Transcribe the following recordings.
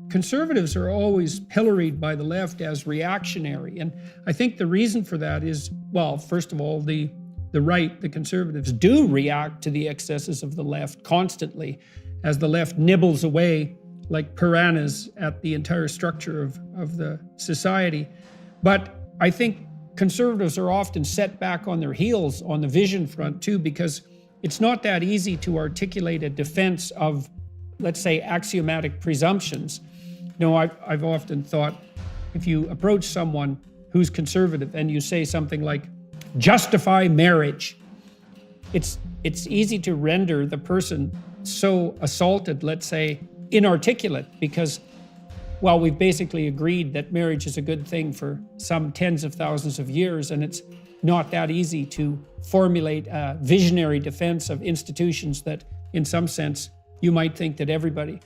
conservatives are always pilloried by the left as reactionary. And I think the reason for that is, well, first of all, the right, the conservatives, do react to the excesses of the left constantly as the left nibbles away like piranhas at the entire structure of the society. But I think conservatives are often set back on their heels on the vision front too, because it's not that easy to articulate a defense of, let's say, axiomatic presumptions. I've often thought, if you approach someone who's conservative and you say something like, justify marriage, it's easy to render the person so assaulted, let's say, inarticulate, because, well, we've basically agreed that marriage is a good thing for some tens of thousands of years, and it's not that easy to formulate a visionary defense of institutions that, in some sense, you might think that everybody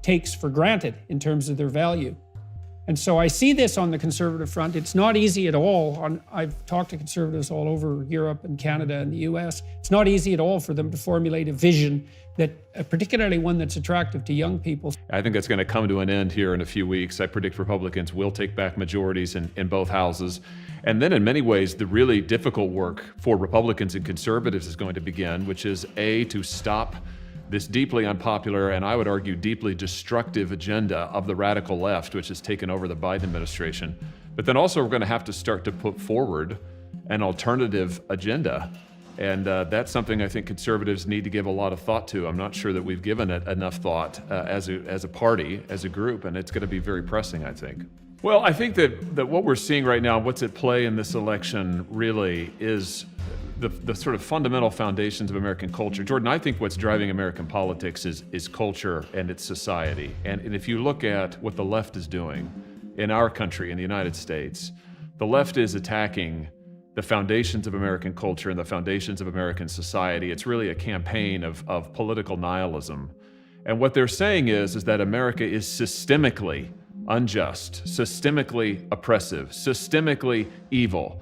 takes for granted in terms of their value. And so I see this on the conservative front. It's not easy at all. I've talked to conservatives all over Europe and Canada and the US. It's not easy at all for them to formulate a vision that, particularly one that's attractive to young people. I think that's going to come to an end here in a few weeks. I predict Republicans will take back majorities in both houses. And then in many ways, the really difficult work for Republicans and conservatives is going to begin, which is to stop this deeply unpopular, and I would argue deeply destructive agenda of the radical left, which has taken over the Biden administration. But then also we're going to have to start to put forward an alternative agenda. And that's something I think conservatives need to give a lot of thought to. I'm not sure that we've given it enough thought as a party, as a group, and it's going to be very pressing, I think. Well, I think that what we're seeing right now, what's at play in this election really is the sort of fundamental foundations of American culture. Jordan, I think what's driving American politics is culture and its society. And if you look at what the left is doing in our country, in the United States, the left is attacking the foundations of American culture and the foundations of American society. It's really a campaign of political nihilism. And what they're saying is that America is systemically unjust, systemically oppressive, systemically evil.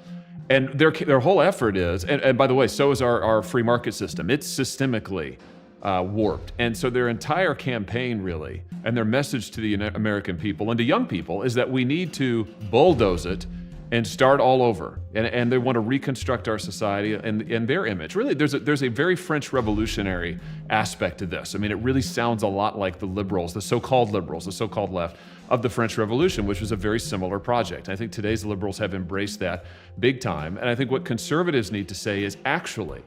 And their whole effort is, and by the way, so is our free market system. It's systemically warped. And so their entire campaign really, and their message to the American people and to young people is that we need to bulldoze it and start all over. And they want to reconstruct our society and their image. Really, there's a very French revolutionary aspect to this. I mean, it really sounds a lot like the liberals, the so-called liberals, the so-called left of the French Revolution, which was a very similar project. I think today's liberals have embraced that big time. And I think what conservatives need to say is actually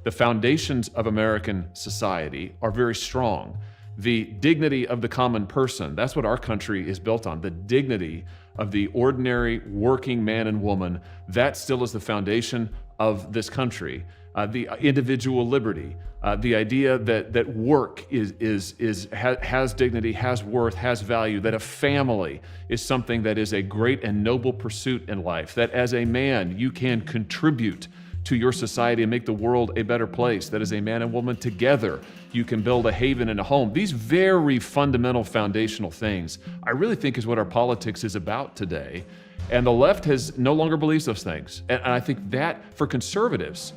the foundations of American society are very strong. The dignity of the common person, that's what our country is built on, the dignity of the ordinary working man and woman, that still is the foundation of this country. The individual liberty, the idea that work has dignity, has worth, has value, that a family is something that is a great and noble pursuit in life, that as a man you can contribute to your society and make the world a better place, that as a man and woman together you can build a haven and a home. These very fundamental foundational things I really think is what our politics is about today. And the left has no longer believes those things. And I think that for conservatives,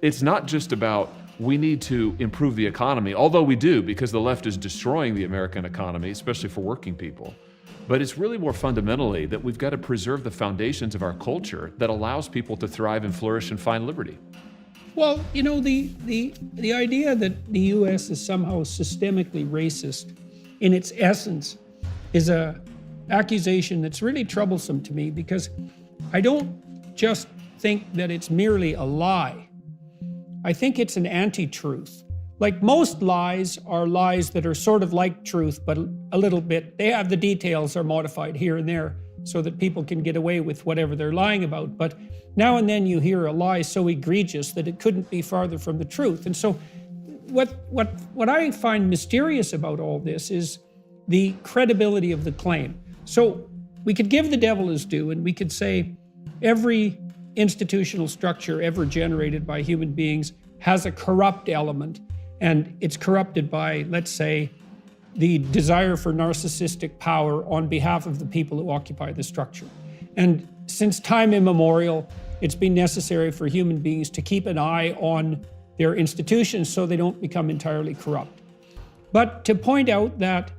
it's not just about we need to improve the economy, although we do, because the left is destroying the American economy, especially for working people. But it's really more fundamentally that we've got to preserve the foundations of our culture that allows people to thrive and flourish and find liberty. Well, you know, the idea that the U.S. is somehow systemically racist in its essence is a accusation that's really troublesome to me, because I don't just think that it's merely a lie. I think it's an anti-truth. Like most lies are lies that are sort of like truth, but a little bit, they have the details are modified here and there so that people can get away with whatever they're lying about. But now and then you hear a lie so egregious that it couldn't be farther from the truth. And so what I find mysterious about all this is the credibility of the claim. So we could give the devil his due and we could say every institutional structure ever generated by human beings has a corrupt element, and it's corrupted by, let's say, the desire for narcissistic power on behalf of the people who occupy the structure. And since time immemorial, it's been necessary for human beings to keep an eye on their institutions so they don't become entirely corrupt. But to point out that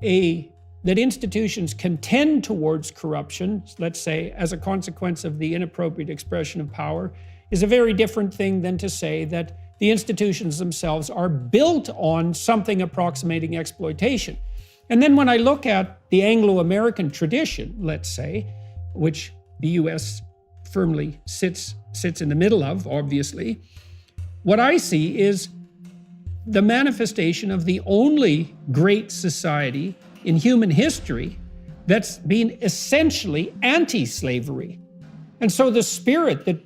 a that institutions can tend towards corruption, let's say, as a consequence of the inappropriate expression of power, is a very different thing than to say that the institutions themselves are built on something approximating exploitation. And then when I look at the Anglo-American tradition, let's say, which the US firmly sits in the middle of, obviously, what I see is the manifestation of the only great society in human history that's been essentially anti-slavery. And so the spirit that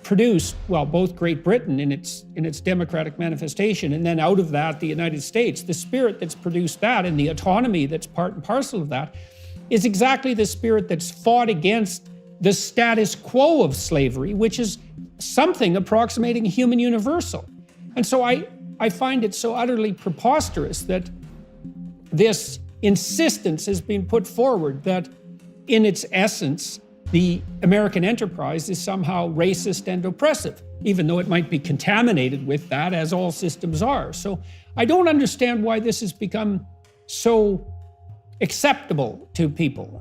produced, well, both Great Britain in its democratic manifestation, and then out of that, the United States, the spirit that's produced that and the autonomy that's part and parcel of that is exactly the spirit that's fought against the status quo of slavery, which is something approximating a human universal. And so I find it so utterly preposterous that this insistence has been put forward that in its essence, the American enterprise is somehow racist and oppressive, even though it might be contaminated with that, as all systems are. So I don't understand why this has become so acceptable to people.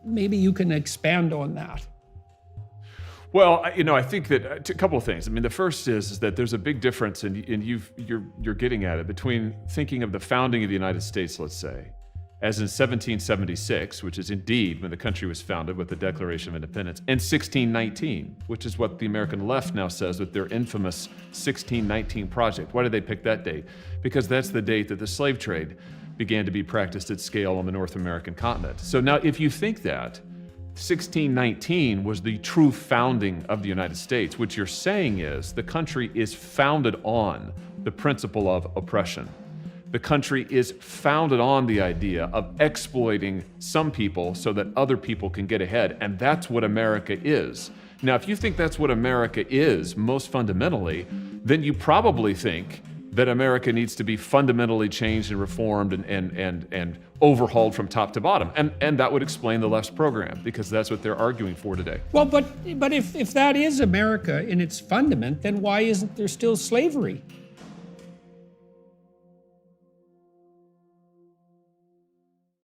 Maybe you can expand on that. Well, I think that a couple of things. I mean, the first is that there's a big difference, and you're getting at it, between thinking of the founding of the United States, let's say, as in 1776, which is indeed when the country was founded with the Declaration of Independence, and 1619, which is what the American left now says with their infamous 1619 project. Why did they pick that date? Because that's the date that the slave trade began to be practiced at scale on the North American continent. So now, if you think that 1619 was the true founding of the United States, what you're saying is the country is founded on the principle of oppression. The country is founded on the idea of exploiting some people so that other people can get ahead, and that's what America is. Now, if you think that's what America is, most fundamentally, then you probably think that America needs to be fundamentally changed and reformed and overhauled from top to bottom. And that would explain the left's program, because that's what they're arguing for today. Well, but if that is America in its fundament, then why isn't there still slavery?